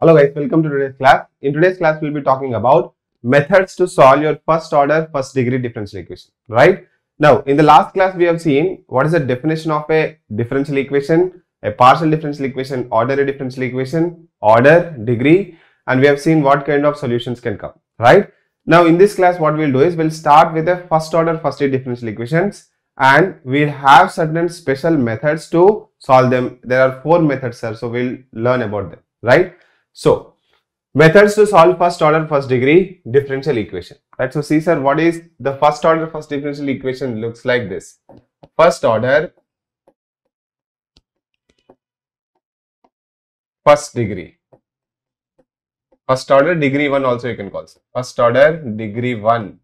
Hello guys, welcome to today's class. In today's class, we'll be talking about methods to solve your first order, first degree differential equation, right? Now, in the last class, we have seen what is the definition of a differential equation, a partial differential equation, ordinary differential equation, order, degree, and we have seen what kind of solutions can come, right? Now, in this class, what we'll do is we'll start with the first order, first degree differential equations, and we'll have certain special methods to solve them. There are 4 methods, sir, so we'll learn about them, right? So, methods to solve first order first degree differential equation, right? So, see sir, what is the first order first differential equation? Looks like this. First order first degree. First order degree 1 also you can call. First order degree 1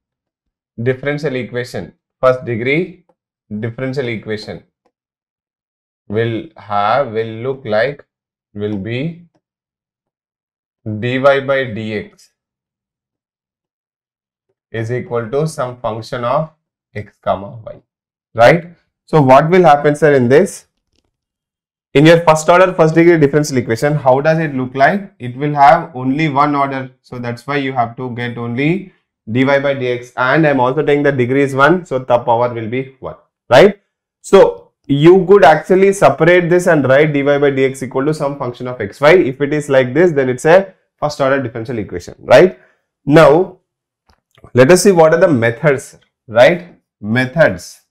differential equation. First degree differential equation will be dy by dx is equal to some function of x comma y, right? So what will happen, sir, in this? In your first order first degree differential equation, how does it look like? It will have only one order, so that's why you have to get only dy by dx, and I'm also taking the degree is 1, so the power will be 1, right? So you could actually separate this and write dy by dx equal to some function of xy. If it is like this, then it's a first order differential equation, right? Now, let us see what are the methods, right? Methods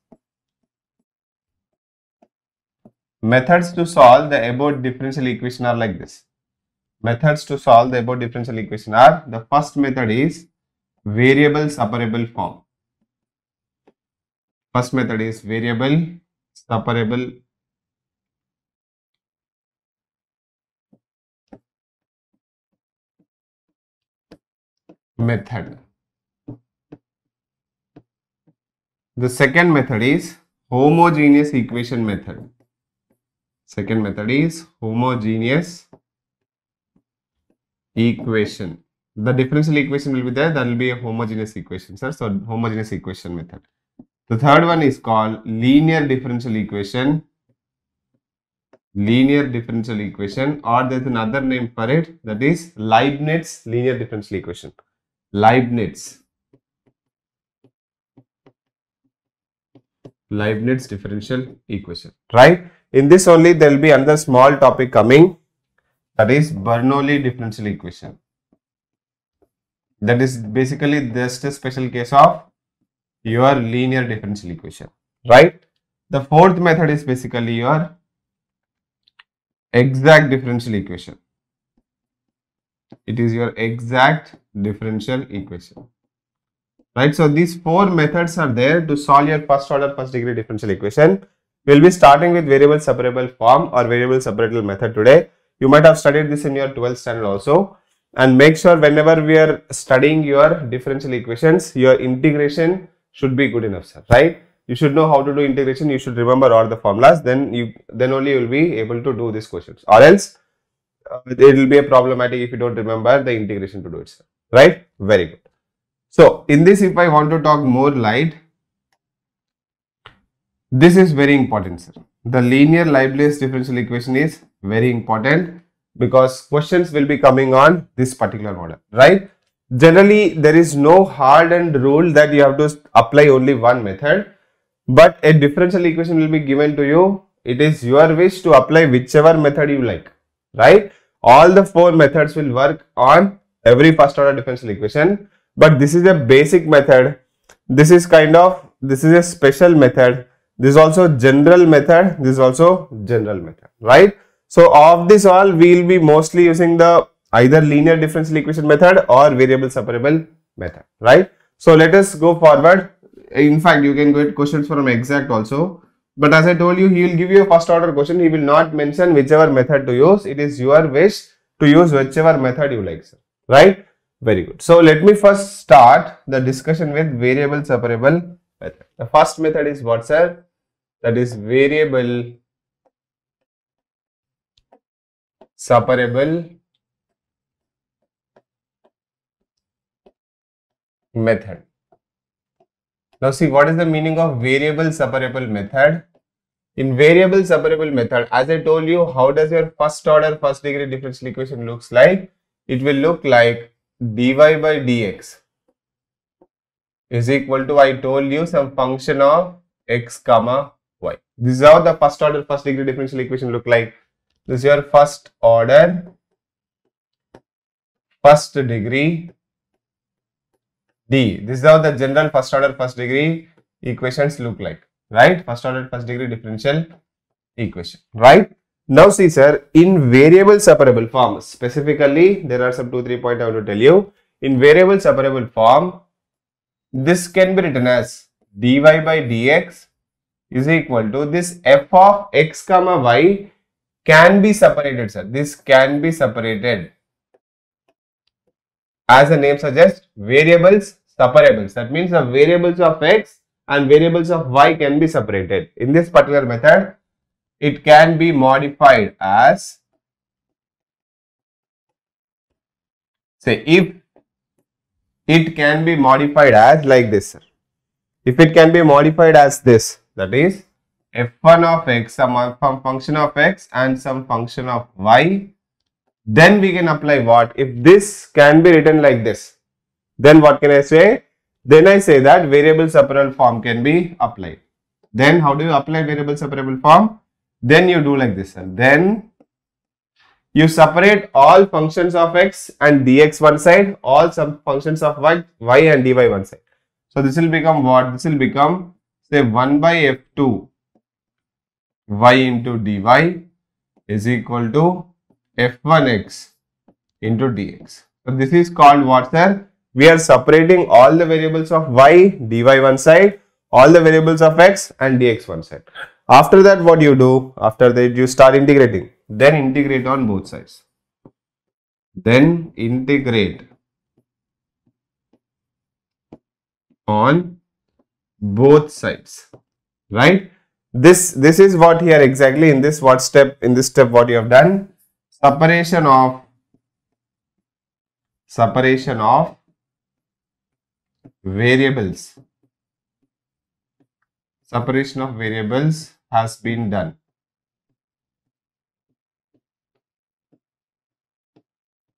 to solve the above differential equation are like this. Methods to solve the above differential equation are, the first method is variable separable form. First method is variable separable method. The second method is homogeneous equation method. Second method is homogeneous equation. The differential equation will be there, that will be a homogeneous equation, sir. So homogeneous equation method. The third one is called linear differential equation. Linear differential equation, or there is another name for it, that is Leibniz linear differential equation. Leibniz differential equation, right? In this only there will be another small topic coming, that is Bernoulli differential equation. That is basically just a special case of your linear differential equation, right? The fourth method is basically your exact differential equation. It is your exact differential equation, right? So these 4 methods are there to solve your first order first degree differential equation. We'll be starting with variable separable form or variable separable method today. You might have studied this in your 12th standard also. And make sure whenever we are studying your differential equations, your integration should be good enough, sir, right? You should know how to do integration. You should remember all the formulas. Then only you will be able to do these questions. Or else it will be a problematic if you don't remember the integration to do it, sir, right? Very good. So in this, if I want to talk more light, this is very important, sir. The linear Leibniz differential equation is very important because questions will be coming on this particular model, right? Generally, there is no hardened rule that you have to apply only one method, but a differential equation will be given to you. It is your wish to apply whichever method you like, right? All the 4 methods will work on every first order differential equation, but this is a basic method. This is a special method. This is also general method. This is also general method, right? So of this all, we will be mostly using the either linear differential equation method or variable separable method, right? So let us go forward. In fact, you can get questions from exact also. But as I told you, he will give you a first order question. He will not mention whichever method to use. It is your wish to use whichever method you like, sir, right? Very good. So let me first start the discussion with variable separable method. The first method is what, sir? That is variable separable method. Now see, what is the meaning of variable separable method? In variable separable method, as I told you, how does your first order first degree differential equation looks like? it will look like dy by dx is equal to, I told you, some function of x comma y. This is how the first order first degree differential equation look like. This is your first order first degree D. This is how the general first order first degree equations look like, right? First order first degree differential equation, right? Now see sir, in variable separable form, specifically there are some 2-3 points I want to tell you. In variable separable form, this can be written as dy by dx is equal to this f of x comma y can be separated, sir. This can be separated. As the name suggests, variables separables. That means the variables of x and variables of y can be separated. In this particular method, it can be modified as, say, if it can be modified as like this, sir. If it can be modified as this, that is f1 of x, some function of x and some function of y, then we can apply what? If this can be written like this, then what can I say? Then I say that variable separable form can be applied. Then how do you apply variable separable form? Then you do like this, and then you separate all functions of x and dx one side, all some functions of y and dy one side. So this will become what? This will become, say, 1 by f2 y into dy is equal to f1x into dx. So this is called what, sir? We are separating all the variables of y, dy one side, all the variables of x and dx one side. After that, what you do? After that, you start integrating. Then integrate on both sides. Then integrate on both sides, right? This is what here exactly in this step what you have done. Separation of variables. Separation of variables has been done.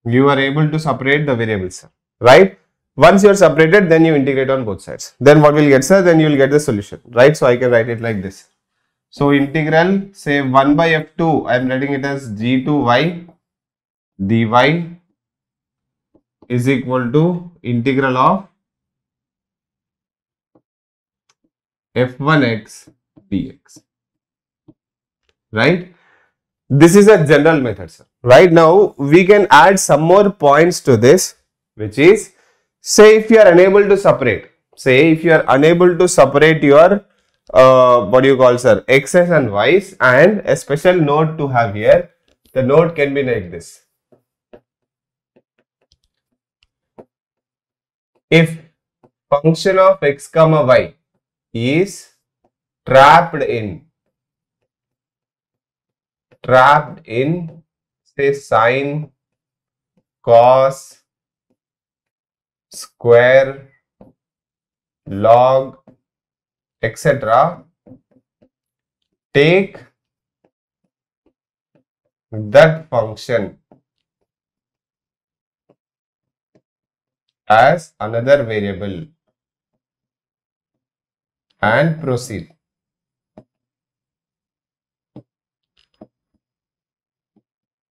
You are able to separate the variables, right? Once you are separated, then you integrate on both sides. Then what will get, sir? Then you will get the solution, right? So I can write it like this. So integral, say 1 by f2, I am writing it as g2y dy is equal to integral of f1x dx, right? This is a general method, sir. Right now, we can add some more points to this, which is, say if you are unable to separate, your what do you call, sir, x's and y's, and a special note to have here. The note can be like this. If function of x comma y is trapped in say sine, cos, square, log, etc., take that function as another variable and proceed.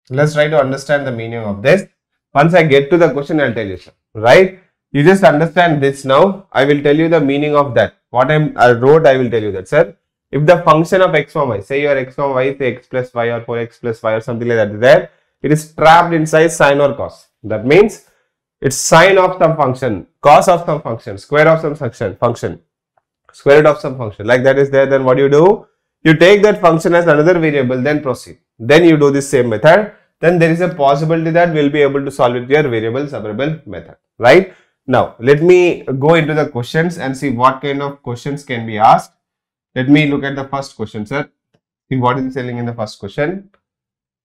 Let's try to understand the meaning of this. Once I get to the question, I'll tell you, sir. Right? You just understand this now. I will tell you the meaning of that. What I wrote, I will tell you that, sir. If the function of x comma y, say your x comma y, say x plus y or 4x plus y or something like that is there, it is trapped inside sine or cos. That means it's sine of some function, cos of some function, square of some function, square root of some function, like that is there. Then what you do? You take that function as another variable, then proceed. Then you do this same method. Then there is a possibility that we'll be able to solve it your variable separable method, right? Now, let me go into the questions and see what kind of questions can be asked. Let me look at the first question, sir. See what is telling in the first question.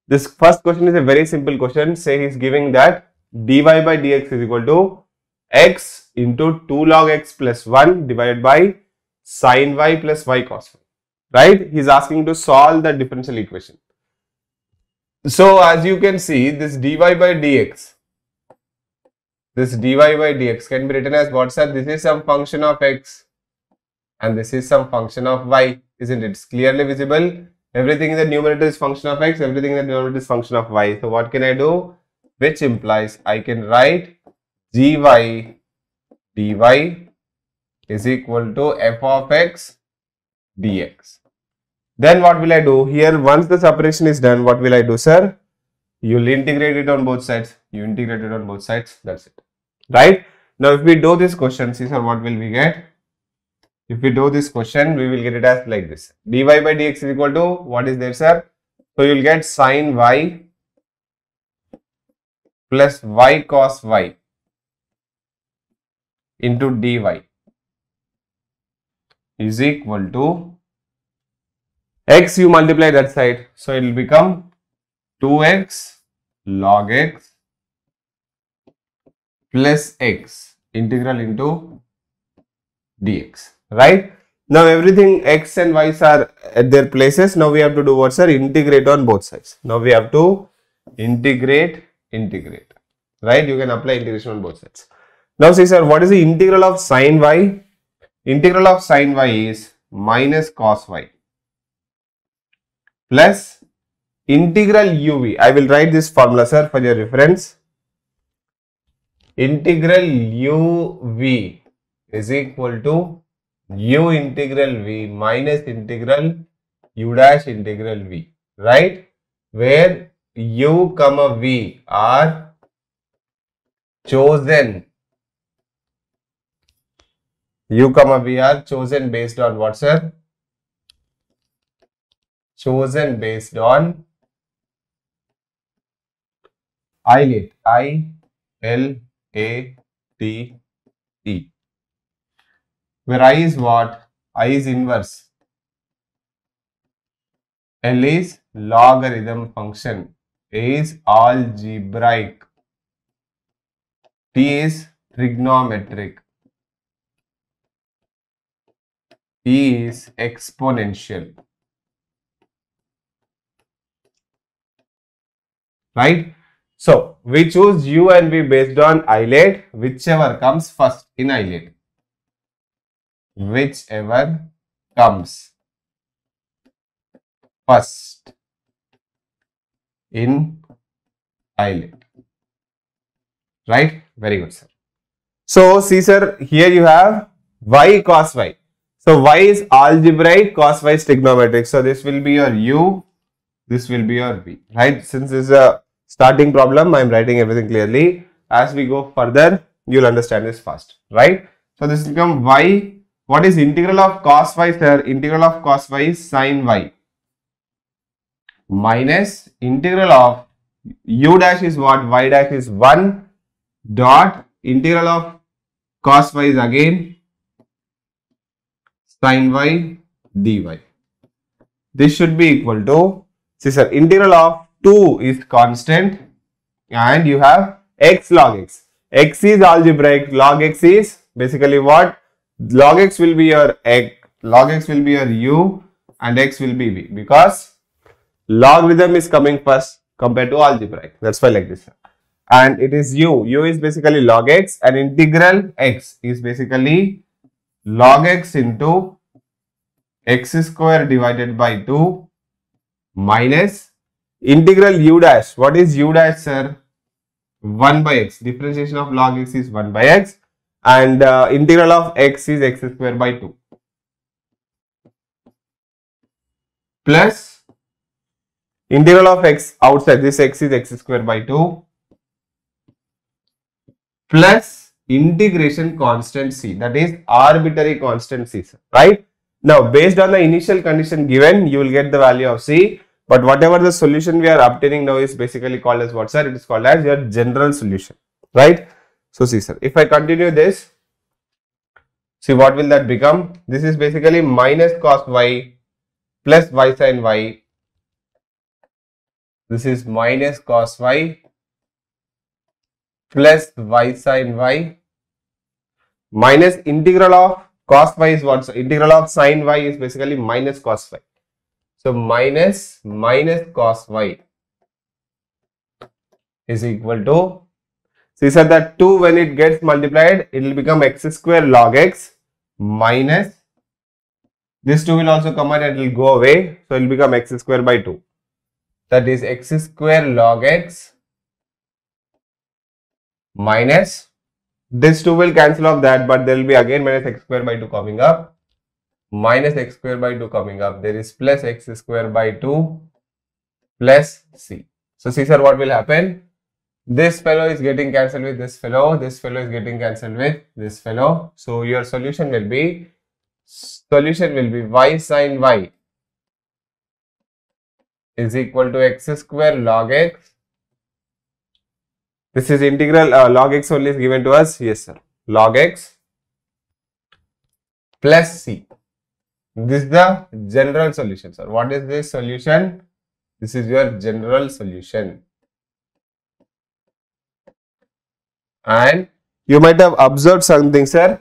This first question is a very simple question. Say he's giving that dy by dx is equal to x into 2 log x plus 1 divided by sin y plus y cos y. Right? He's asking to solve the differential equation. So as you can see, this dy by dx This dy by dx can be written as what, sir? This is some function of x and this is some function of y, isn't it? It's clearly visible. Everything in the numerator is function of x, everything in the denominator is function of y. So what can I do? Which implies I can write gy dy is equal to f of x dx. Then what will I do? Here, once the separation is done, what will I do, sir? You will integrate it on both sides. You integrate it on both sides. That's it. Right? Now, if we do this question, see, sir, what will we get? If we do this question, we will get it as like this. Dy by dx is equal to, what is there, sir? So, you will get sin y plus y cos y into dy is equal to x, you multiply that side. So, it will become 2x log x plus x integral into dx. Right? Now, everything x and y are at their places. Now, we have to do what, sir? Integrate on both sides. Now, we have to integrate. Right? You can apply integration on both sides. Now, see, sir, what is the integral of sin y? Integral of sin y is minus cos y plus integral uv. I will write this formula, sir, for your reference. Integral uv is equal to u integral v minus integral u dash integral v, right? Where u comma v are chosen. U comma v are chosen based on what, sir? Chosen based on ILATE. I-L-A-T-E. Where I is what? I is inverse. L is logarithm function. A is algebraic. T is trigonometric. E is exponential. Right? So, we choose U and V based on ILATE, whichever comes first in ILATE. Whichever comes first in ILATE. Right? Very good, sir. So, see, sir, here you have y cos y. So, y is algebraic, cos y is trigonometric. So, this will be your U, this will be your V. Right? Since this is a starting problem, I am writing everything clearly. As we go further, you will understand this fast. Right? So, this will become y. What is integral of cos y, sir? Integral of cos y is sin y minus integral of u dash is what? Y dash is 1 dot integral of cos y is again sin y dy. This should be equal to, see, sir, integral of 2 is constant and you have x log x. X is algebraic, log x is basically what? Log x will be your x, log x will be your u and x will be v, because logarithm is coming first compared to algebraic. That's why like this. And it is u. U is basically log x and integral x is basically log x into x square divided by 2 minus integral u dash. What is u dash, sir? 1 by x. Differentiation of log x is 1 by x and integral of x is x square by 2 plus integral of x outside, this x is x square by 2 plus integration constant c, that is arbitrary constant c, right? Now, based on the initial condition given, you will get the value of c, but whatever the solution we are obtaining now is basically called as what, sir? It is called as your general solution, right? So, see, sir, if I continue this, see what will that become? This is basically minus cos y plus y sin y. This is minus cos y plus y sin y minus integral of cos y is what? So, integral of sin y is basically minus cos y. So, minus cos y is equal to, So you said that 2 when it gets multiplied, it will become x square log x minus this 2 will also come out and it will go away. So it will become x square by 2. That is x square log x minus this 2 will cancel off that, but there will be again minus x square by 2 coming up, minus x square by 2 coming up. There is plus x square by 2 plus c. So see sir, what will happen? This fellow is getting cancelled with this fellow is getting cancelled with this fellow. So your solution will be y sin y is equal to x square log x. This is integral log x only is given to us. Yes sir, log x plus c. This is the general solution sir. What is this solution? This is your general solution. And you might have observed something sir.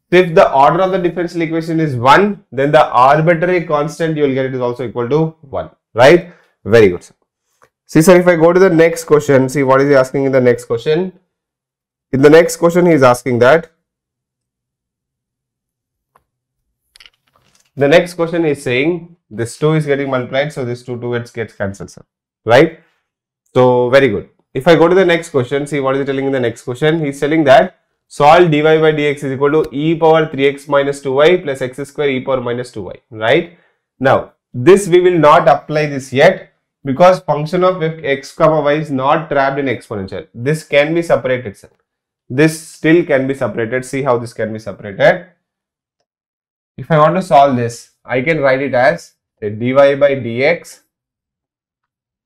If the order of the differential equation is 1, then the arbitrary constant you will get it is also equal to 1. Right? Very good sir. See sir, if I go to the next question, see what is he asking in the next question. In the next question he is asking that. The next question is saying this 2 is getting multiplied, so this 2 gets cancelled sir. Right? So very good. If I go to the next question, see what is he telling in the next question. He is telling that solve dy by dx is equal to e power 3x minus 2y plus x square e power minus 2y. Right? Now, this we will not apply this yet because function of x comma y is not trapped in exponential. This can be separated sir. This still can be separated. See how this can be separated. If I want to solve this, I can write it as dy by dx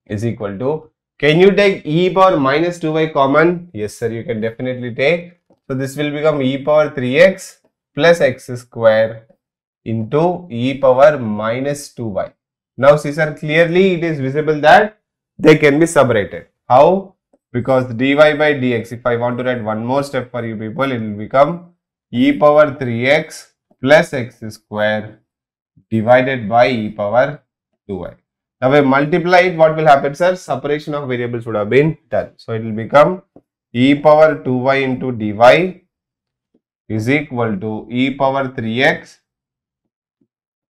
is equal to, can you take e power minus 2y common? Yes sir, you can definitely take. So this will become e power 3x plus x square into e power minus 2y. Now see sir, clearly it is visible that they can be separated. How? Because dy by dx, if I want to write one more step for you people, it will become e power 3x plus x square divided by e power 2y. Now we multiply it, what will happen sir? Separation of variables would have been done. So it will become e power 2y into dy is equal to e power 3x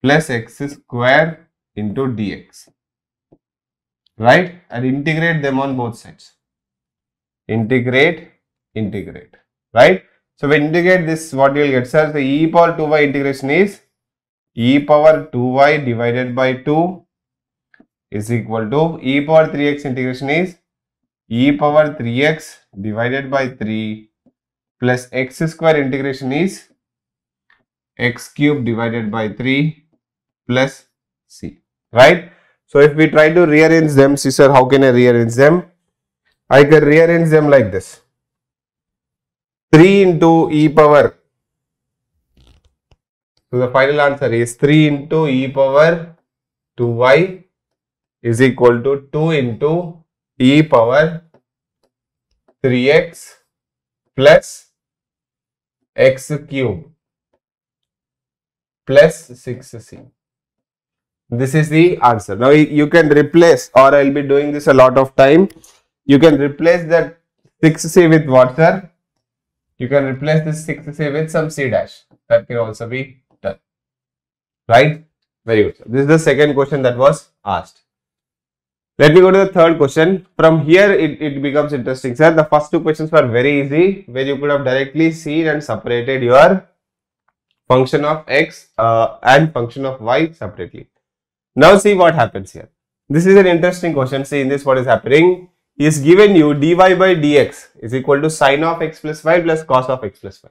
plus x square into dx. Right? And integrate them on both sides. Integrate. Right? So when integrate this, what you will get sir? The e power 2y integration is e power 2y divided by 2 is equal to e power 3x integration is e power 3x divided by 3 plus x square integration is x cube divided by 3 plus c. Right? So if we try to rearrange them, see sir, how can I rearrange them? I can rearrange them like this. 3 into e power. So the final answer is 3 into e power 2y is equal to 2 into e power 3x plus x cube plus 6c. This is the answer. Now you can replace, or I will be doing this a lot of time. You can replace that 6c with what sir? You can replace this 6c with some c dash. That can also be done. Right? Very good. This is the second question that was asked. Let me go to the third question. From here it becomes interesting sir. The first two questions were very easy, where you could have directly seen and separated your function of x and function of y separately. Now see what happens here. This is an interesting question. See in this what is happening. He is given you dy by dx is equal to sine of x plus y plus cos of x plus y.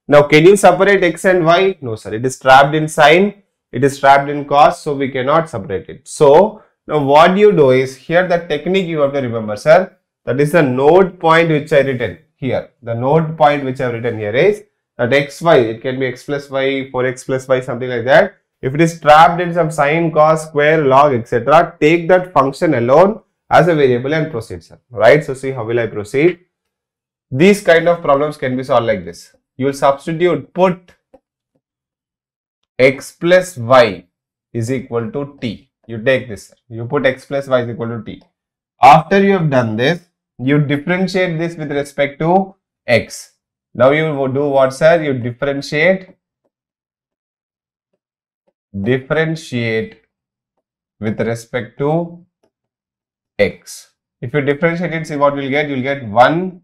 Now can you separate x and y? No sir. It is trapped in sine. It is trapped in cos. So we cannot separate it. So now what you do is, here the technique you have to remember sir. That is the node point which I written here. The node point which I have written here is that xy. It can be x plus y, 4x plus y, something like that. If it is trapped in some sine, cos, square, log, etc., take that function alone as a variable and proceed sir. Right? So see how will I proceed. These kind of problems can be solved like this. You will substitute, put x plus y is equal to t. You take this, you put x plus y is equal to t. After you have done this, You differentiate this with respect to x. Now you will do what, sir? You differentiate with respect to x. If you differentiate it, see what you'll get? You'll get 1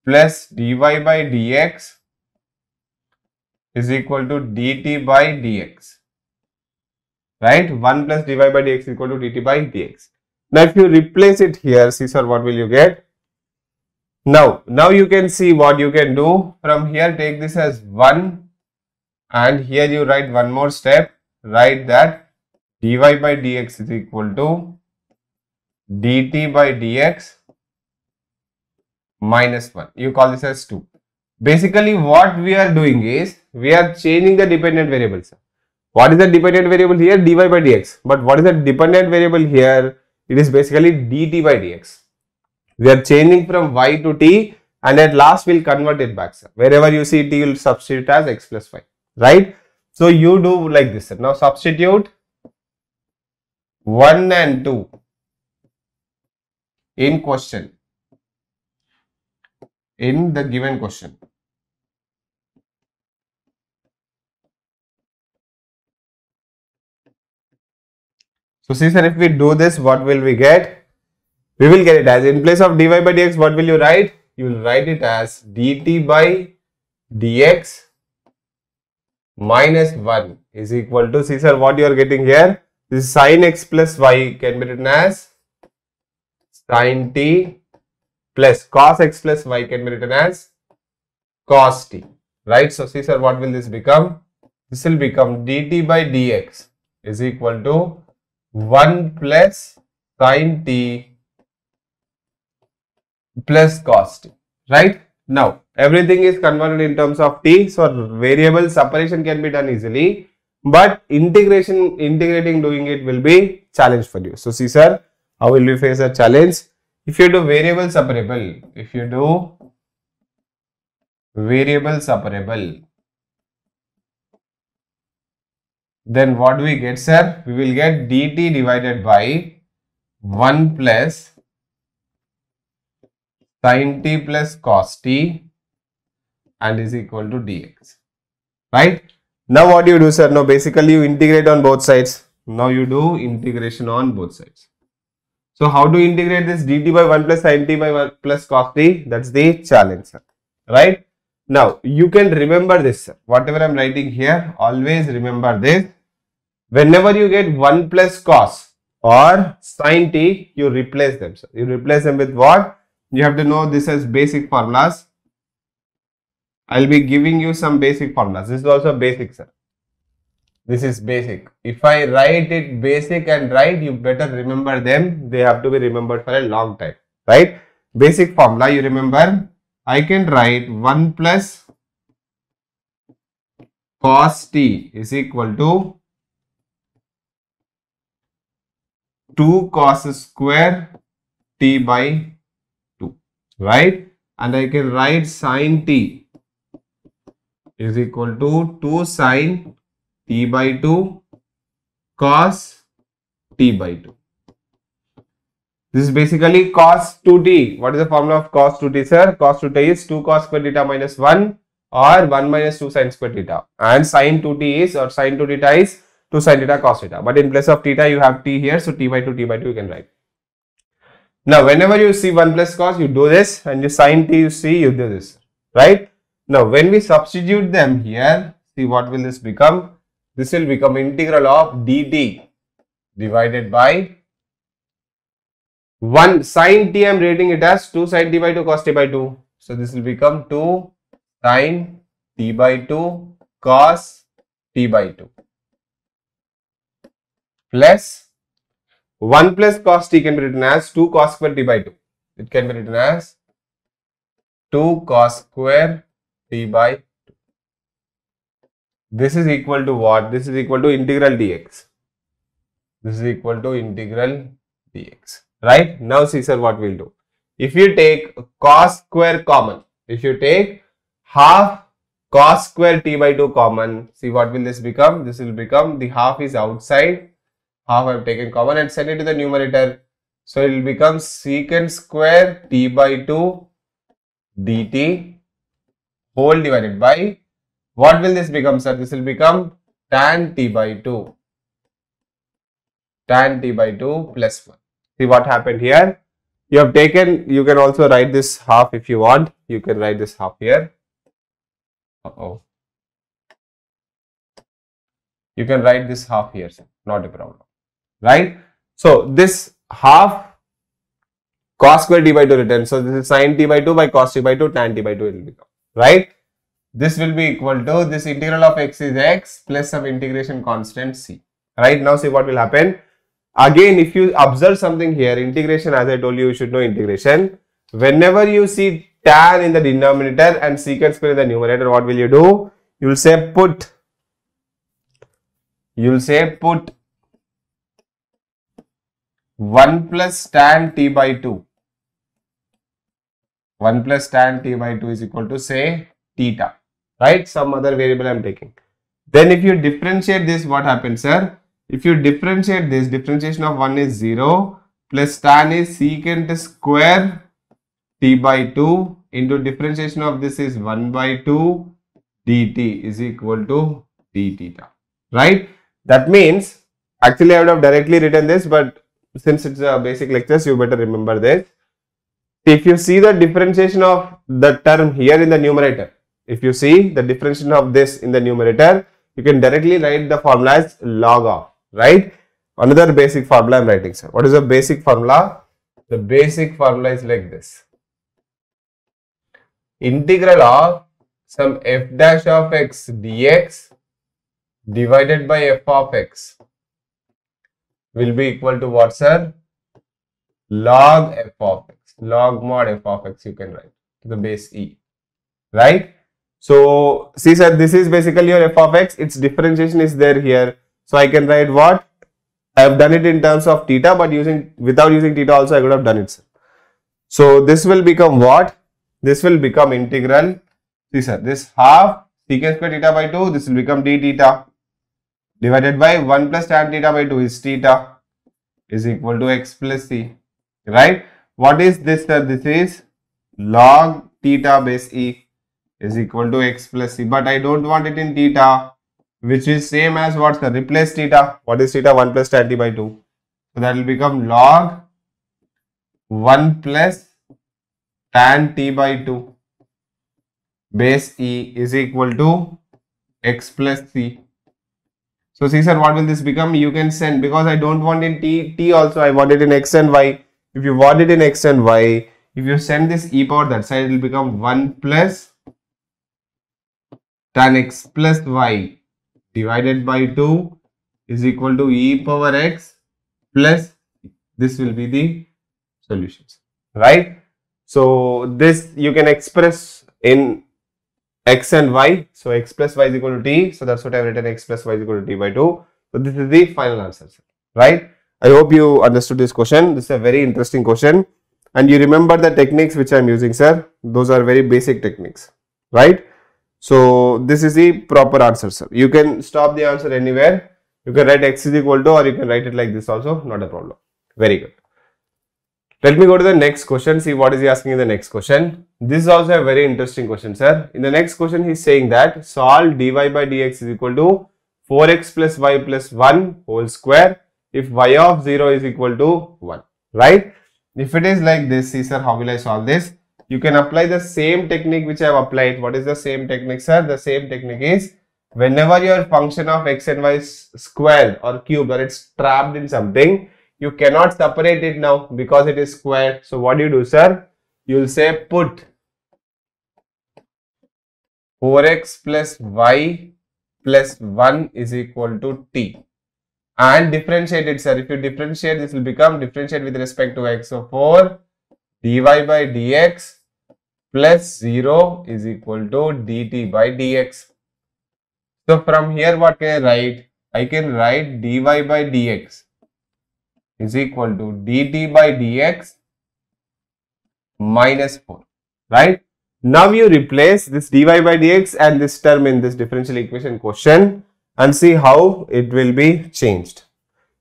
plus dy by dx is equal to dt by dx. Right? 1 plus dy by dx is equal to dt by dx. Now, if you replace it here, see, sir, what will you get? Now you can see what you can do. From here, take this as 1 and here you write one more step. Write that dy by dx is equal to dt by dx minus 1. You call this as 2. Basically, what we are doing is, we are changing the dependent variables. What is the dependent variable here? Dy by dx. But what is the dependent variable here? It is basically dt by dx. We are changing from y to t and at last we will convert it back, sir. Wherever you see t, you will substitute as x plus y. Right? So, you do like this, sir. Now, substitute 1 and 2 in question, in the given question. So, see, sir, if we do this, what will we get? We will get it as, in place of dy by dx, what will you write? You will write it as dt by dx minus 1 is equal to, see, sir, what you are getting here? This sin x plus y can be written as sin t plus cos x plus y can be written as cos t. Right? So, see, sir, what will this become? This will become dt by dx is equal to 1 plus sin t plus cos t. Right? Now, everything is converted in terms of t. So, variable separation can be done easily, but integrating doing it will be challenge for you. So, see, sir, how will you face a challenge? If you do variable separable, then what do we get, sir? We will get dt divided by 1 plus sin t plus cos t and is equal to dx. Right? Now, what do you do, sir? Now, basically, you integrate on both sides. Now, you do integration on both sides. So, how to integrate this dt by 1 plus sin t by 1 plus cos t? That's the challenge, sir. Right? Now, you can remember this, sir. Whatever I am writing here, always remember this. Whenever you get 1 plus cos or sin t, you replace them, sir. You replace them with what? You have to know this as basic formulas. I will be giving you some basic formulas. This is also basic, sir. This is basic. If I write it basic and right, you better remember them. They have to be remembered for a long time. Right? Basic formula, you remember. I can write 1 plus cos t is equal to 2 cos square t by 2. Right? And I can write sin t is equal to 2 sin t by 2 cos t by 2. This is basically cos 2t. What is the formula of cos 2t, sir? Cos 2t is 2 cos square theta minus 1 or 1 minus 2 sin square theta. And sin 2t is, or sin 2 theta is 2 sin theta cos theta. But in place of theta, you have t here. So, t by 2 you can write. Now, whenever you see 1 plus cos, you do this, and you sin t, you see, you do this. Right? Now, when we substitute them here, see what will this become? This will become integral of dt divided by 1 sin t. I am rating it as 2 sin t by 2 cos t by 2. So, this will become 2 sin t by 2 cos t by 2 plus 1 plus cos t can be written as 2 cos square t by 2. It can be written as 2 cos square t by 2. This is equal to what? This is equal to integral dx. This is equal to integral dx. Right? Now, see, sir, what we'll do. If you take cos square common, if you take half cos square t by 2 common, see what will this become? This will become, the half is outside, half I have taken common and send it to the numerator. So it will become secant square t by 2 dt whole divided by, what will this become, sir? This will become tan t by 2. Tan t by 2 plus 1. See what happened here? You have taken, you can also write this half if you want. You can write this half here. You can write this half here, sir. Not a problem. Right? So this half cos square t by 2 written. So this is sin t by 2 by cos t by 2, tan t by 2 it will become. Right? This will be equal to, this integral of x is x plus some integration constant c. Right? Now see what will happen. Again, if you observe something here, integration, as I told you, you should know integration. Whenever you see tan in the denominator and secant square in the numerator, what will you do? You will say put 1 plus tan t by 2. 1 plus tan t by 2 is equal to, say, theta. Right? Some other variable I am taking. Then if you differentiate this, what happens, sir? If you differentiate this, differentiation of 1 is 0 plus tan is secant square t by 2 into differentiation of this is 1 by 2 dt is equal to d theta. Right? That means, actually I would have directly written this, but since it's a basic lectures, you better remember this. If you see the differentiation of the term here in the numerator, if you see the differentiation of this in the numerator, you can directly write the formula as log of, right? Another basic formula I am writing, sir. What is the basic formula? The basic formula is like this. Integral of some f dash of x dx divided by f of x will be equal to what, sir? Log f of x. Log mod f of x you can write to the base e, right? So see, sir, this is basically your f of x. Its differentiation is there here. So I can write what? I have done it in terms of theta, but without using theta also I could have done it, sir. So this will become what? This will become integral. See, sir, this half secant square theta by 2, this will become d theta divided by 1 plus tan theta by 2 is theta is equal to x plus c, right? What is this, sir? This is log theta base e is equal to x plus c, but I don't want it in theta, which is same as what, sir? Replace theta. What is theta? 1 plus tan t by 2. So that will become log 1 plus tan t by 2 base e is equal to x plus c. So see, sir, what will this become? You can send, because I don't want in t also, I want it in x and y. If you want it in x and y, if you send this e power that side, it will become 1 plus tan x plus y divided by 2 is equal to e power x plus, this will be the solutions, right? So this you can express in x and y. So x plus y is equal to t. So that's what I have written, x plus y is equal to t by 2. So this is the final answer, sir, right? I hope you understood this question. This is a very interesting question. And you remember the techniques which I am using, sir. Those are very basic techniques, right? So this is the proper answer, sir. You can stop the answer anywhere. You can write x is equal to, or you can write it like this also, not a problem. Very good. Let me go to the next question, see what is he asking in the next question. This is also a very interesting question, sir. In the next question, he is saying that solve dy by dx is equal to 4x plus y plus 1 whole square if y of 0 is equal to 1, right? If it is like this, see, sir, how will I solve this? You can apply the same technique which I have applied. What is the same technique, sir? The same technique is, whenever your function of x and y is squared or cubed, or it's trapped in something, you cannot separate it now because it is squared. So what do you do, sir? You will say put 4x plus y plus 1 is equal to t and differentiate it, sir. If you differentiate, this will become differentiate with respect to x. So 4 dy by dx plus 0 is equal to dt by dx. So from here, what can I write? I can write dy by dx is equal to dt by dx minus 4, right? Now you replace this dy by dx and this term in this differential equation question and see how it will be changed.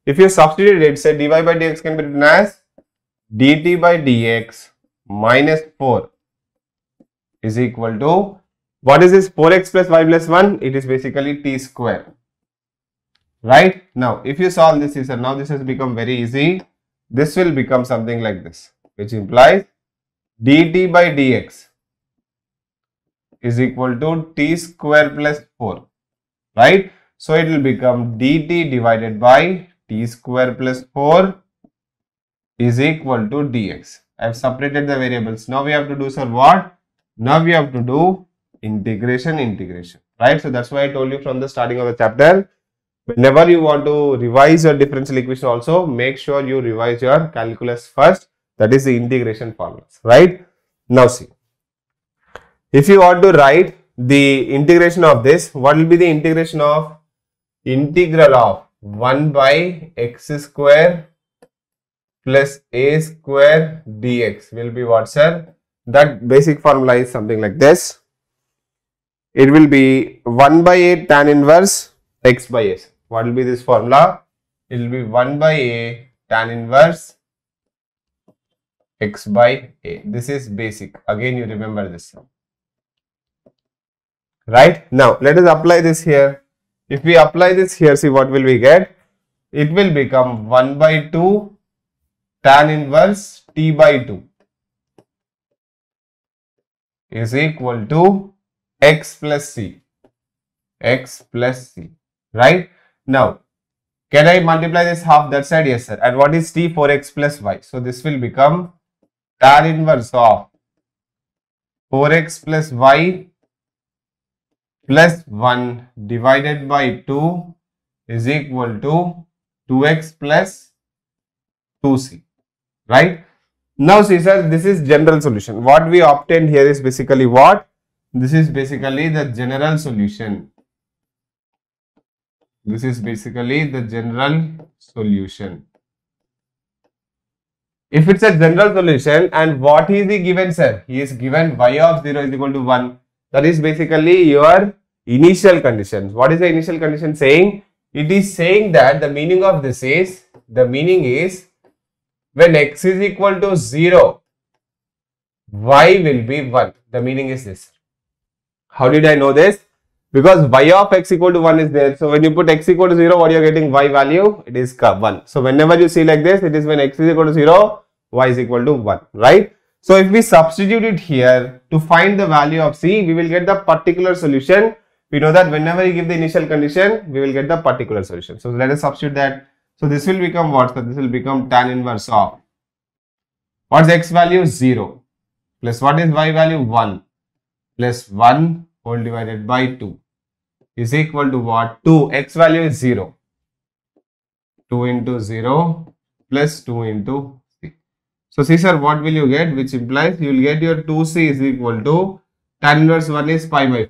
If you substitute it, say dy by dx can be written as dt by dx minus 4 is equal to, what is this 4x plus y plus 1? It is basically t square. Right? Now, if you solve this, now this has become very easy. This will become something like this, which implies dt by dx is equal to t square plus 4. Right? So, it will become dt divided by t square plus 4 is equal to dx. I have separated the variables. Now, we have to do, sir, what? Now, we have to do integration. Right? So, that's why I told you from the starting of the chapter, whenever you want to revise your differential equation also, make sure you revise your calculus first. That is the integration formulas. Right? Now, see. If you want to write the integration of this, what will be the integration of? Integral of 1 by x square plus a square dx will be what, sir? That basic formula is something like this. It will be 1 by a tan inverse x by a. What will be this formula? It will be 1 by a tan inverse x by a. This is basic. Again, you remember this. Right? Now, let us apply this here. If we apply this here, see what will we get? It will become 1 by 2 tan inverse t by 2 is equal to x plus c. Right? Now, can I multiply this half that side? Yes, sir. And what is t? 4x plus y. So, this will become tan inverse of 4x plus y plus 1 divided by 2 is equal to 2x plus 2c. Right? Now, see, sir, this is general solution. What we obtained here is basically what? This is basically the general solution. This is basically the general solution. If it's a general solution, and what is he given, sir? He is given y of 0 is equal to 1. That is basically your initial conditions. What is the initial condition saying? It is saying that the meaning of this is, when x is equal to 0, y will be 1. The meaning is this. How did I know this? Because y of x equal to 1 is there. So, when you put x equal to 0, what you are getting? Y value, it is 1. So, whenever you see like this, it is when x is equal to 0, y is equal to 1. Right? So, if we substitute it here to find the value of c, we will get the particular solution. We know that whenever you give the initial condition, we will get the particular solution. So, let us substitute that. So, this will become what? So, this will become tan inverse of, what's x value? 0 plus what is y value? 1 plus 1 whole divided by 2 is equal to what? 2. X value is 0. 2 into 0 plus 2 into c. So, see, sir, what will you get? Which implies you will get your 2c is equal to tan inverse 1 is pi by 4.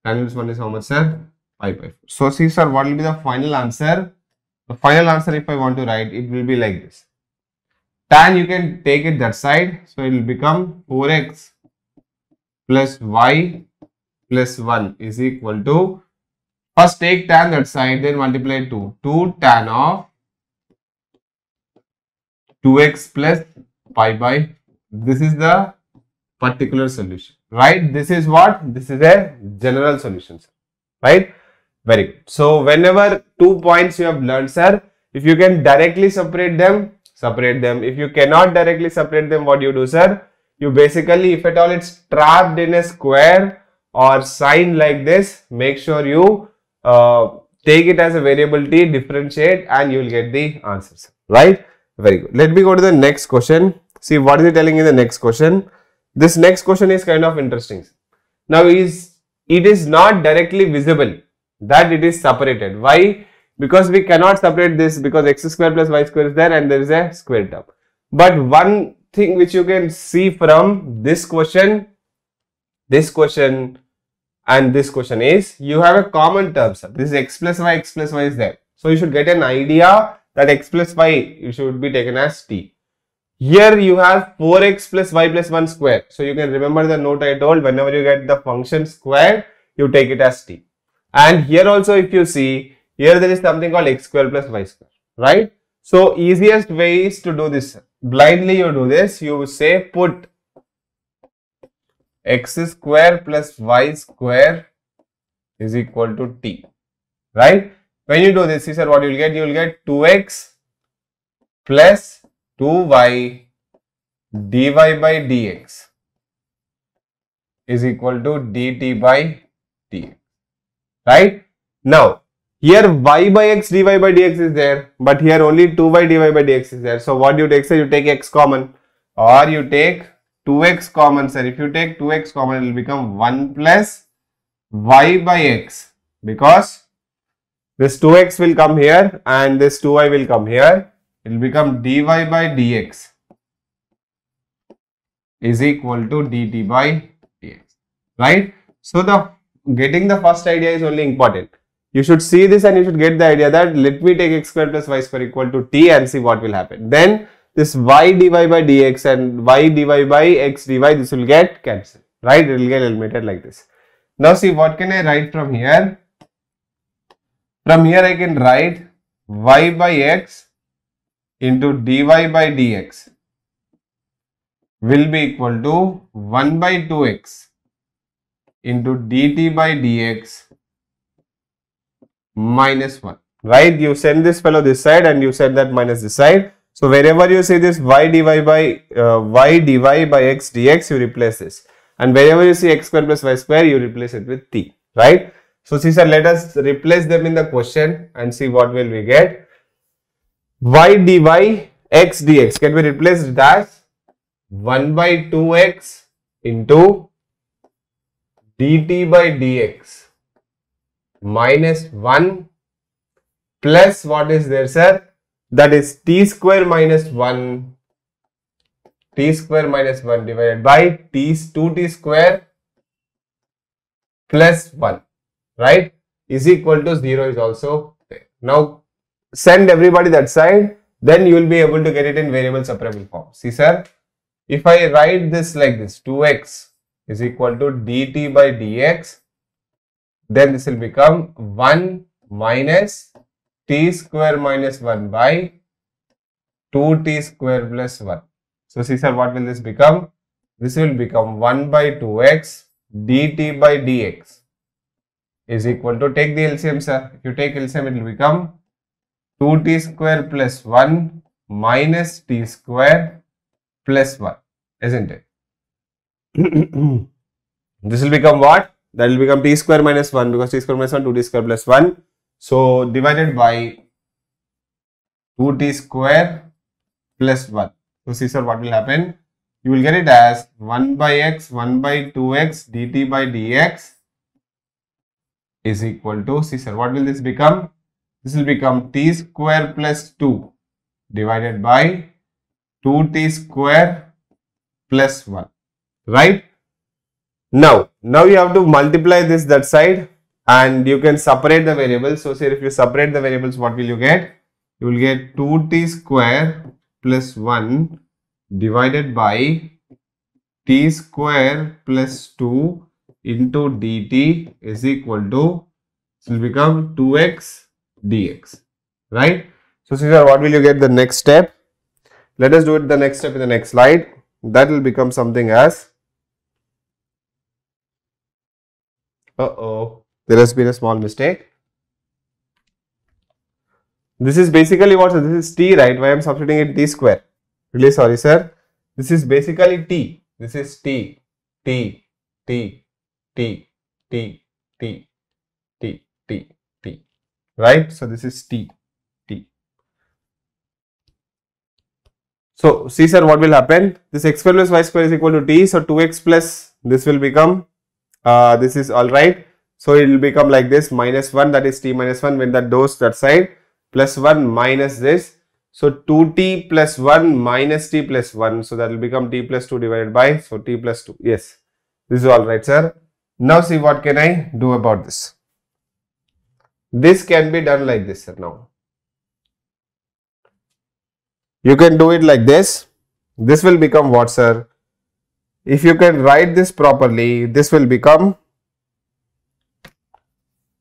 Tan inverse 1 is how much, sir? Pi by 4. So, see, sir, what will be the final answer? The final answer, if I want to write, it will be like this. Tan, you can take it that side. So, it will become 4x plus y plus 1 is equal to, first take tan that side, then multiply 2. 2 tan of 2x plus pi by, this is the particular solution. Right? This is what? This is a general solution. Right? Very good. So, whenever 2 points you have learned, sir, if you can directly separate them, separate them. If you cannot directly separate them, what you do, sir? You basically, if at all it's trapped in a square or sign like this, make sure you take it as a variable t, differentiate, and you will get the answers. Right? Very good. Let me go to the next question. See what is it telling in the next question. This next question is kind of interesting. Now, it is not directly visible that it is separated. Why? Because we cannot separate this, because x square plus y square is there and there is a square term. But one thing which you can see from this question and this question is, you have a common term, sir. This is x plus y is there. So, you should get an idea that x plus y you should be taken as t. Here you have 4x plus y plus 1 square. So, you can remember the note I told, whenever you get the function square, you take it as t. And here also if you see, here there is something called x square plus y square, right? So easiest way is to do this. Blindly you do this. You say put x square plus y square is equal to t. Right? When you do this, see sir, what you will get? You will get 2x plus 2y dy by dx is equal to dt by dx. Right? Now, here y by x dy by dx is there, but here only 2y dy by dx is there. So, what you take, sir? You take x common, or you take 2x common, sir. If you take 2x common, it will become 1 plus y by x, because this 2x will come here and this 2y will come here. It will become dy by dx is equal to dt by dx, right? So, getting the first idea is only important. You should see this and you should get the idea that let me take x square plus y square equal to t and see what will happen. Then this y dy by dx and y dy by x dy, this will get cancelled, right? It will get eliminated like this. Now see, what can I write from here? From here I can write y by x into dy by dx will be equal to 1 by 2x into dt by dx minus 1, right? You send this fellow this side and you send that minus this side. So wherever you see this y dy by x dx, you replace this, and wherever you see x square plus y square, you replace it with t, right? So see sir, let us replace them in the question and see what will we get. Y dy x dx can be replaced as 1 by 2x into dt by dx minus 1 plus what is there, sir? That is t square minus 1 divided by 2t square plus 1, right, is equal to 0 is also there. Now send everybody that side, then you will be able to get it in variable separable form. See sir, if I write this like this, 2x is equal to dt by dx, then this will become 1 minus t square minus 1 by 2t square plus 1. So see sir, what will this become? This will become 1 by 2x dt by dx is equal to, take the LCM sir. If you take LCM, it will become 2t square plus 1 minus t square plus 1, isn't it? This will become what? That will become t square minus 1, because t square minus 1, 2t square plus 1. So divided by 2t square plus 1. So see sir, what will happen? You will get it as 1 by x, 1 by 2x dt by dx is equal to, see sir, what will this become? This will become t square plus 2 divided by 2t square plus 1, right? Now you have to multiply this that side and you can separate the variables. So say if you separate the variables, what will you get? You will get 2t square plus 1 divided by t square plus 2 into dt is equal to, it will become 2x dx, right? So Cesar, what will you get the next step? Let us do it the next step in the next slide. That will become something as, there has been a small mistake. This is basically what? This is t, right? Why I am substituting it t square? Really sorry sir. This is basically t. This is t, t, t, t, t, t, t, t, t, right? So this is t, t. So see sir, what will happen? This x square plus y square is equal to t. So 2x plus this will become, this is all right. So it will become like this, minus 1, that is t minus 1, when that goes that side, plus 1 minus this. So 2t plus 1 minus t plus 1. So that will become t plus 2 divided by, so t plus 2. Yes, this is all right sir. Now see what can I do about this. This can be done like this sir. Now you can do it like this. This will become what sir? If you can write this properly, this will become,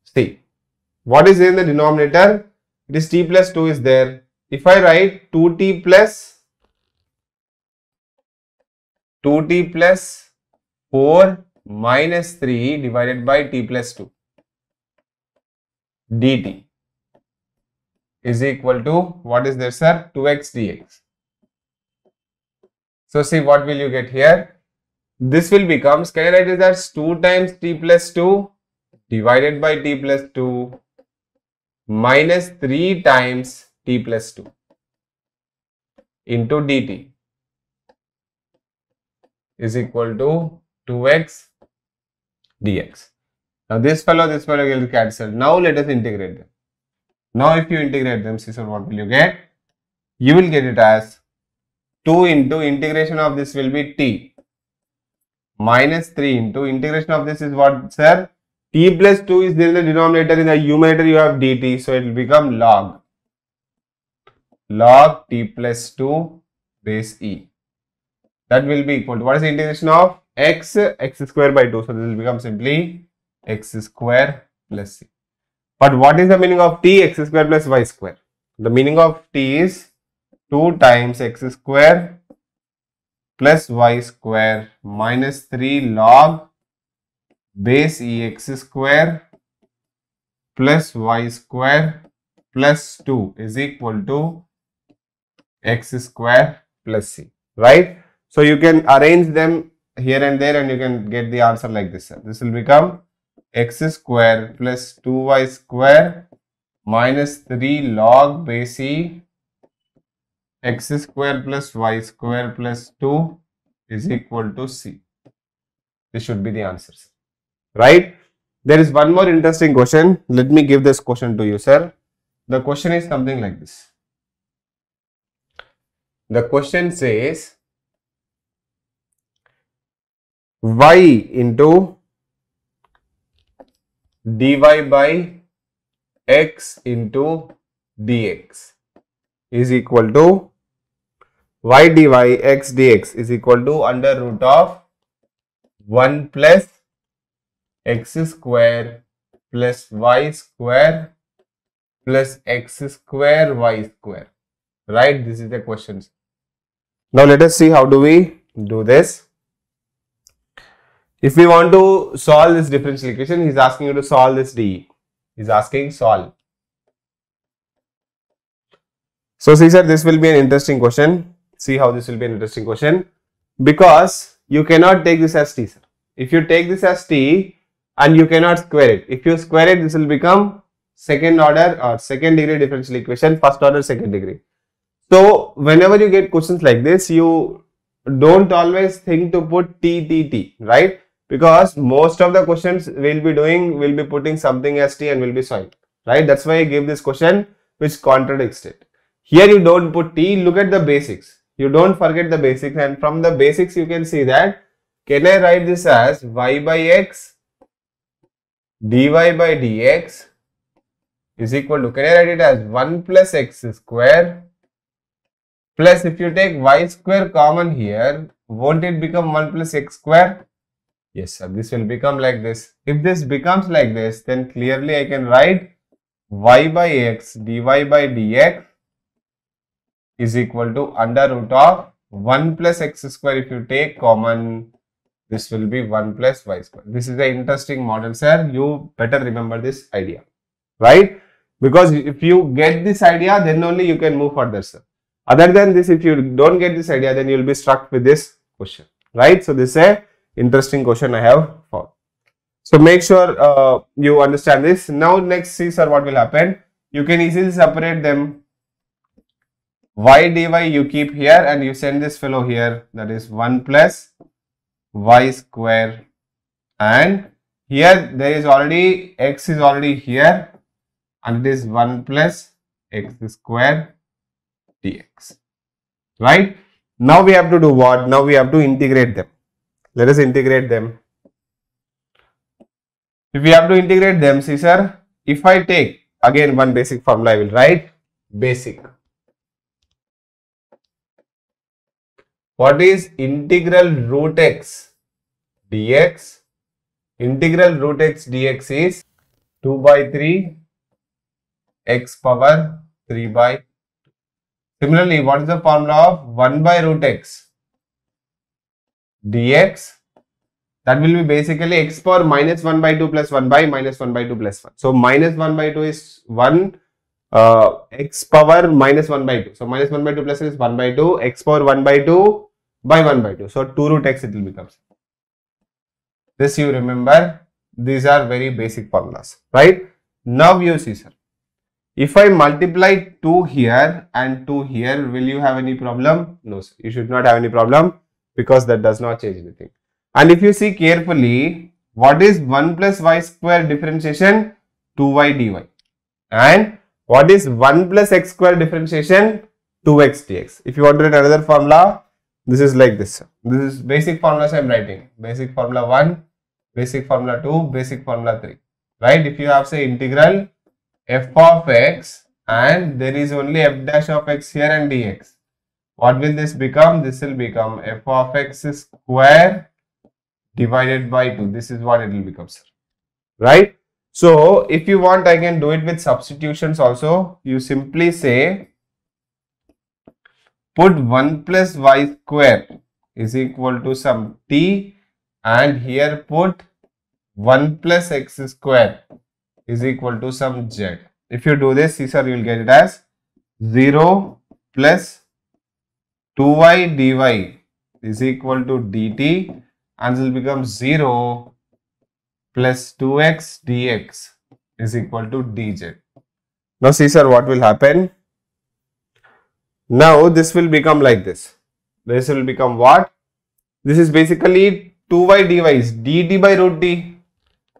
see, what is in the denominator? It is t plus 2 is there. if I write 2t plus 4 minus 3 divided by t plus 2 dt is equal to, what is there, sir? 2x dx. So see, what will you get here? This will become, can I write it as 2 times t plus 2 divided by t plus 2 minus 3 times t plus 2 into dt is equal to 2x dx. Now this fellow will cancel. Now let us integrate them. Now if you integrate them, see, so what will you get? You will get it as 2 into integration of this will be t minus 3 into integration of this is what, sir? T plus 2 is there in the denominator, in the numerator you have dt, so it will become log t plus 2 base e. That will be equal to, what is the integration of x square by 2, so this will become simply x square plus c. But what is the meaning of t? X square plus y square. The meaning of t is 2 times x square plus y square minus 3 log base e x square plus y square plus 2 is equal to x square plus c, right? So you can arrange them here and there and you can get the answer like this. This will become x square plus 2y square minus 3 log base e x square plus y square plus 2 is equal to c. This should be the answers, right? There is one more interesting question. Let me give this question to you, sir. The question is something like this. The question says y into dy by x into dx is equal to y dy x dx is equal to under root of 1 plus x square plus y square plus x square y square, right? This is the question. Now let us see how do we do this. If we want to solve this differential equation, he is asking you to solve this dE. He is asking solve. So see, sir, this will be an interesting question. See how this will be an interesting question, because you cannot take this as t, sir. If you take this as t and you cannot square it, if you square it, this will become second order or second degree differential equation, first order, second degree. So whenever you get questions like this, you don't always think to put t, right? Because most of the questions we'll be putting something as t and will be solving, right? That's why I gave this question which contradicts it. Here you don't put t, look at the basics. You don't forget the basics, and from the basics you can see that, can I write this as y by x dy by dx is equal to, can I write it as 1 plus x square plus, if you take y square common here, won't it become 1 plus x square? Yes, sir, this will become like this. If this becomes like this, then clearly I can write y by x dy by dx is equal to under root of 1 plus x square. If you take common, this will be 1 plus y square. This is an interesting model, sir. You better remember this idea, right? Because if you get this idea, then only you can move further, sir. Other than this, if you don't get this idea, then you will be stuck with this question, right? So this is a interesting question I have found. So make sure you understand this. Now next, see, sir, what will happen? You can easily separate them. Y dy you keep here and you send this fellow here, that is 1 plus y square, and here there is already x is already here and it is 1 plus x square dx, right? Now we have to do what? Now we have to integrate them. Let us integrate them. If we have to integrate them, see, sir, if I take again one basic formula, I will write basic. What is integral root x dx? Integral root x dx is 2 by 3 x power 3 by 2. Similarly, what is the formula of 1 by root x dx? That will be basically x power minus 1 by 2 plus 1 by minus 1 by 2 plus 1. So minus 1 by 2 is 1, x power minus 1 by 2. So minus 1 by 2 plus is 1 by 2, x power 1 by 2 by 1 by 2. So 2 root x it will become. This you remember, these are very basic formulas, right? Now you see, sir. If I multiply 2 here and 2 here, will you have any problem? No, sir. You should not have any problem because that does not change anything. And if you see carefully, what is 1 plus y square differentiation? 2y dy. And what is 1 plus x square differentiation? 2x dx. If you want to write another formula, this is like this. This is basic formulas I am writing. Basic formula 1, basic formula 2, basic formula 3. Right? If you have say integral f of x and there is only f dash of x here and dx. What will this become? This will become f of x square divided by 2. This is what it will become, sir. Right? So, if you want, I can do it with substitutions also. You simply say, put 1 plus y square is equal to some t and here put 1 plus x square is equal to some z. If you do this, see sir, you will get it as 0 plus 2y dy is equal to dt and this will become 0 plus 2x dx is equal to dz. Now see sir, what will happen? Now this will become like this. This will become what? This is basically 2y dy is dt by root t.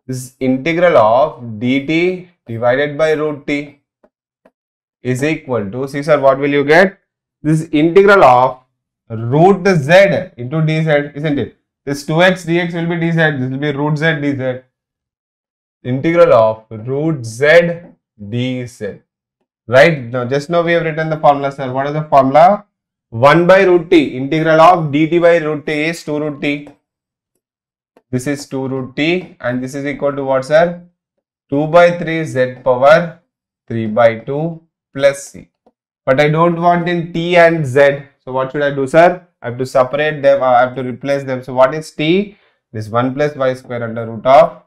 This is integral of dt divided by root t is equal to, see sir, what will you get? This is integral of root z into dz, isn't it? This 2x dx will be dz, this will be root z dz. Integral of root z dz. Right? Now, just now we have written the formula, sir. What is the formula? 1 by root t. Integral of dt by root t is 2 root t. This is 2 root t and this is equal to what, sir? 2 by 3 z power 3 by 2 plus c. But I don't want in t and z. So, what should I do, sir? I have to separate them. I have to replace them. So, what is t? This 1 plus y square under root of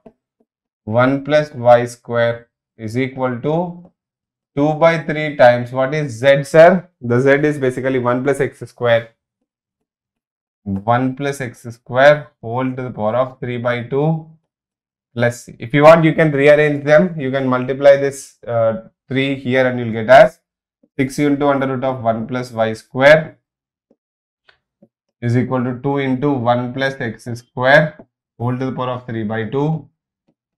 1 plus y square is equal to 2 by 3 times, what is z, sir? The z is basically 1 plus x square. 1 plus x square whole to the power of 3 by 2 plus c. If you want, you can rearrange them. You can multiply this 3 here and you will get as 6 into under root of 1 plus y square is equal to 2 into 1 plus x square whole to the power of 3 by 2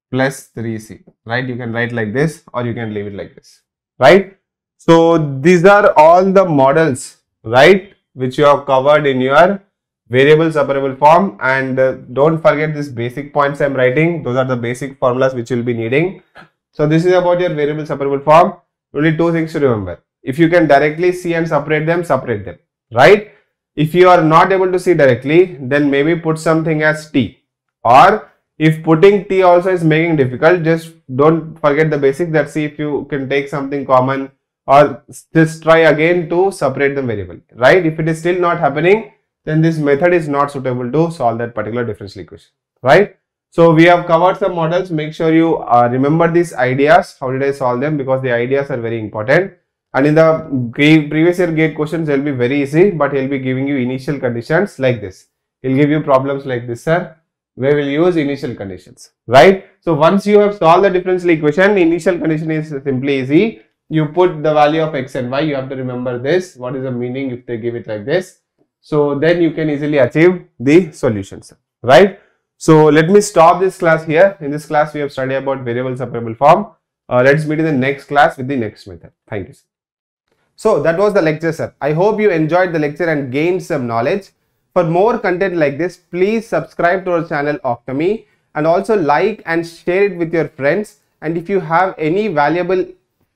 plus 3c. Right? You can write like this or you can leave it like this. Right? So, these are all the models, right, which you have covered in your variable separable form, and don't forget this basic points I am writing. Those are the basic formulas which you will be needing. So, this is about your variable separable form. Only 2 things to remember. If you can directly see and separate them, right? If you are not able to see directly, then maybe put something as t, or if putting t also is making difficult, just don't forget the basic. That see if you can take something common or just try again to separate them variable, right? If it is still not happening, then this method is not suitable to solve that particular differential equation, right? So we have covered some models. Make sure you remember these ideas. How did I solve them? Because the ideas are very important. And in the previous year gate questions, they will be very easy, but he will be giving you initial conditions like this. He will give you problems like this, sir. We will use initial conditions, right? So once you have solved the differential equation, initial condition is simply easy. You put the value of x and y. You have to remember this. What is the meaning if they give it like this? So then you can easily achieve the solutions, right? So let me stop this class here. In this class, we have studied about variable separable form. Let's meet in the next class with the next method. Thank you, sir. So that was the lecture, sir. I hope you enjoyed the lecture and gained some knowledge. For more content like this, please subscribe to our channel Octomy and also like and share it with your friends. And if you have any valuable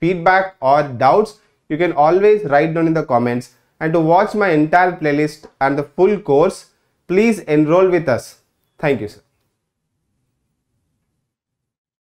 feedback or doubts, you can always write down in the comments. And to watch my entire playlist and the full course, please enroll with us. Thank you, sir.